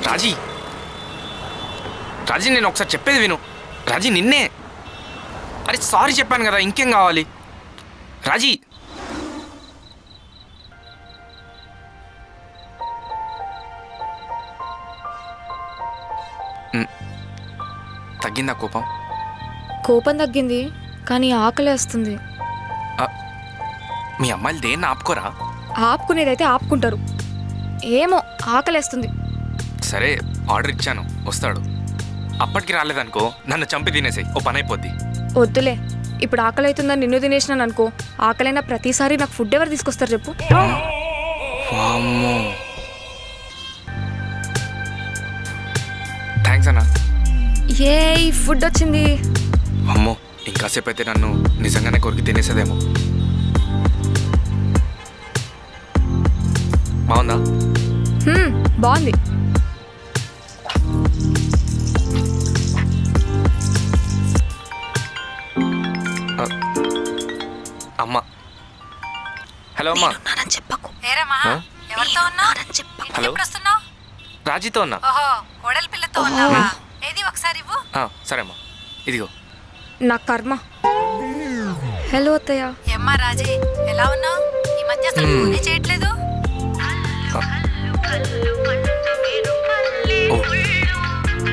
రాజీ రాజీ నేను ఒకసారి చెప్పేది విను. రాజీ నిన్నే. అరే సారీ చెప్పాను కదా, ఇంకేం కావాలి? రాజీ తగ్గిందా కోపం? కోపం తగ్గింది, కానీ ఆకలేస్తుంది. మీ అమ్మాయిలు దేన్ని ఆపుకోరా? ఆపుకునేదైతే ఆపుకుంటారు. ఏమో ఆకలేస్తుంది. సరే ఆర్డర్ ఇచ్చాను, వస్తాడు. అప్పటికి రాలేదనుకో నన్ను చంపి తినేసాయి, ఓ పని అయిపోద్ది. వద్దులే, ఇప్పుడు ఆకలి అవుతుందని నిన్ను తినేసినాను అనుకో, ఆకలైనా ప్రతిసారి నాకు ఫుడ్ ఎవరు తీసుకొస్తారు చెప్పు? వామ్మో, థ్యాంక్స్ అన్నా. ఏ ఫుడ్ వచ్చింది. అమ్మో, ఇంకాసేపు అయితే నన్ను నిజంగానే కొరికి తినేసేదేమో. బాగుందా? బాగుంది. అమ్మా. హలో అమ్మా. చెప్పకు. హలో, రాజీతో ఉన్నా. సరే అమ్మా, ఇదిగో. నా కర్మ. హలో అత్తయ్య. ఏమ్మా రాజీ, ఎలా ఉన్నావు? ఈ మధ్య అసలు ఫోనే చేయట్లేదు.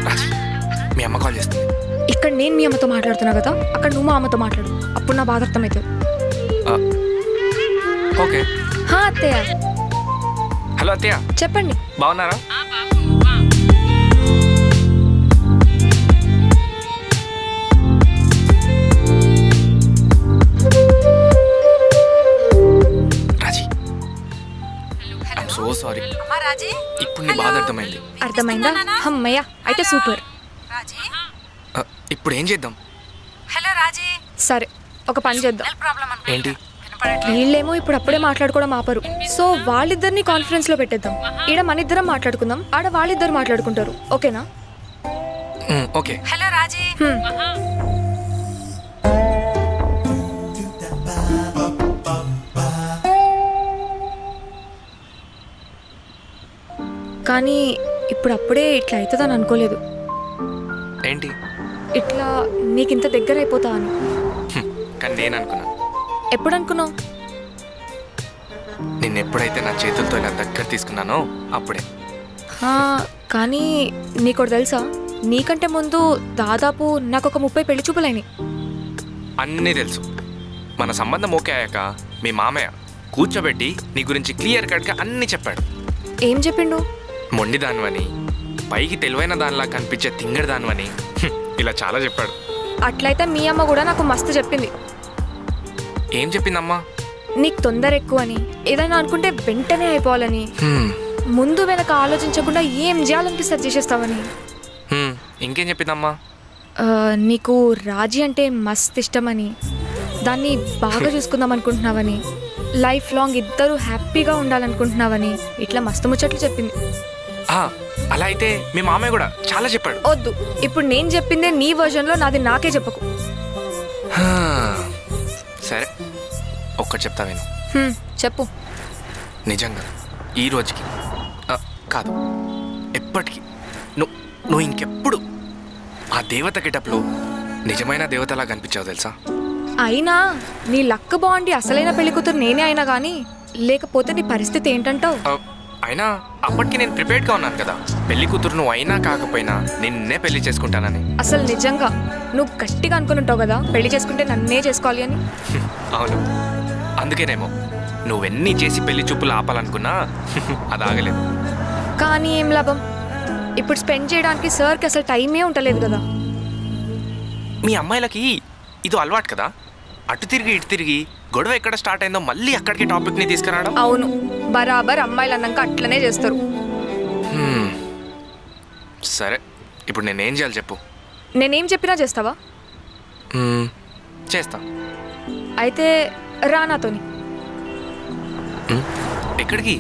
రాజీ, మీ అమ్మ కాల్ చేస్తుంది. ఇక్కడ నేను మీ అమ్మతో మాట్లాడుతున్నా కదా, అక్కడ నువ్వు మా అమ్మతో మాట్లాడు, అప్పుడు నా బాధ అర్థమవుతుంది. ఓకే. అత్తయ్య. హలో అత్తయ్య, చెప్పండి. బాగున్నారా? So sorry. ఇప్పుడు నీ బాధ అర్థమైంది. అర్థమైందా? అమ్మయ్య, అయితే సూపర్. రాజీ, ఇప్పుడు ఏం చేద్దాం? హలో రాజీ. సరే, ఒక పని చేద్దాం. ఏంటి? వీళ్ళేమో ఇప్పుడు అప్పుడే మాట్లాడుకోవడం ఆపరు, సో వాళ్ళిద్దరిని కాన్ఫరెన్స్ లో పెట్టేద్దాం. ఈడ మన ఇద్దరం మాట్లాడుకుందాం, ఆడ వాళ్ళిద్దరు మాట్లాడుకుంటారు. ఓకేనా? ఓకే. హలో రాజీ. కానీ ఇప్పుడు అప్పుడే ఇట్లా అవుతుందని అనుకోలేదు. ఏంటి? ఇట్లా నీకింత దగ్గర అయిపోతా అని. కానీ నేను అనుకున్నా. ఎప్పుడు అనుకున్నావు? నిన్ను ఎప్పుడైతే నా చేతులతో ఇలా దగ్గర తీసుకున్నానో అప్పుడే. కానీ నీకోటి తెలుసా, నీకంటే ముందు దాదాపు నాకు ఒక 30 పెళ్లి చూపులైనాయి. అన్నీ తెలుసు. మన సంబంధం ఓకే అయ్యాక మీ మామయ్య కూర్చోబెట్టి నీ గురించి క్లియర్ కట్గా అన్నీ చెప్పాడు. ఏం చెప్పిండు? మొండి దానివని, పైకి తెలివైన దానిలా కనిపించే తింగడి దానివని, ఇలా చాలా చెప్పాడు. అట్లయితే మీ అమ్మ కూడా నాకు మస్తు చెప్పింది. ఏం చెప్పిందమ్మా? నీకు తొందర ఎక్కువ అని, ఏదైనా అనుకుంటే వెంటనే అయిపోవాలని, ముందు వెనక ఆలోచించకుండా ఏం చేయాలనిపిస్తే చేసేస్తావని. ఇంకేం చెప్పిందమ్మా? నీకు రాజీ అంటే మస్తు ఇష్టమని, దాన్ని బాగా చూసుకుందాం అనుకుంటున్నావని, లైఫ్ లాంగ్ ఇద్దరు హ్యాపీగా ఉండాలనుకుంటున్నావని, ఇట్లా మస్తు ముచ్చట్లు చెప్పింది. అలా అయితే మీ మామయ్య కూడా చాలా చెప్పాడు. వద్దు, ఇప్పుడు నేను చెప్పిందే నీ వర్జన్లో, నాది నాకే చెప్పకు. సరే, ఒక్కటి చెప్తా విను. చెప్పు. నిజంగా ఈ రోజుకి కాదు, ఎప్పటికీ నువ్వు ఇంకెప్పుడు ఆ దేవత గెటప్లో నిజమైన దేవతలా కనిపించావు తెలుసా? అయినా నీ లక్ బాగుండి అసలైన పెళ్లి కూతురు నేనే అయినా కానీ, లేకపోతే నీ పరిస్థితి ఏంటంటావు? అయినా అప్పటికి నేను ప్రిపేర్డ్గా ఉన్నాను కదా, పెళ్లి కూతురు నువ్వు అయినా కాకపోయినా నిన్నే పెళ్లి చేసుకుంటానని. అసలు నిజంగా నువ్వు గట్టిగా అనుకుని ఉంటావు కదా, పెళ్లి చేసుకుంటే నన్నే చేసుకోవాలి అని. అవును, అందుకేనేమో నువ్వెన్ని చేసి పెళ్లి చూపులు ఆపాలనుకున్నా అది ఆగలేదు. కానీ ఏం లాభం, ఇప్పుడు స్పెండ్ చేయడానికి సార్కి అసలు టైమే ఉండలేదు కదా. మీ అమ్మాయిలకి ఇది అలవాటు కదా, అటు తిరిగి ఇటు తిరిగి గొడవ ఎక్కడ స్టార్ట్ అయిందో మళ్ళీ అక్కడికి టాపిక్ని తీసుకురావడం. అవును, బరాబర్ అమ్మాయిలు అన్నాక అట్లనే చేస్తారు. సరే, ఇప్పుడు నేనేం చేయాలి చెప్పు? నేనేం చెప్పినా చేస్తావా? చేస్తా. అయితే రా నాతోని. ఎక్కడికి?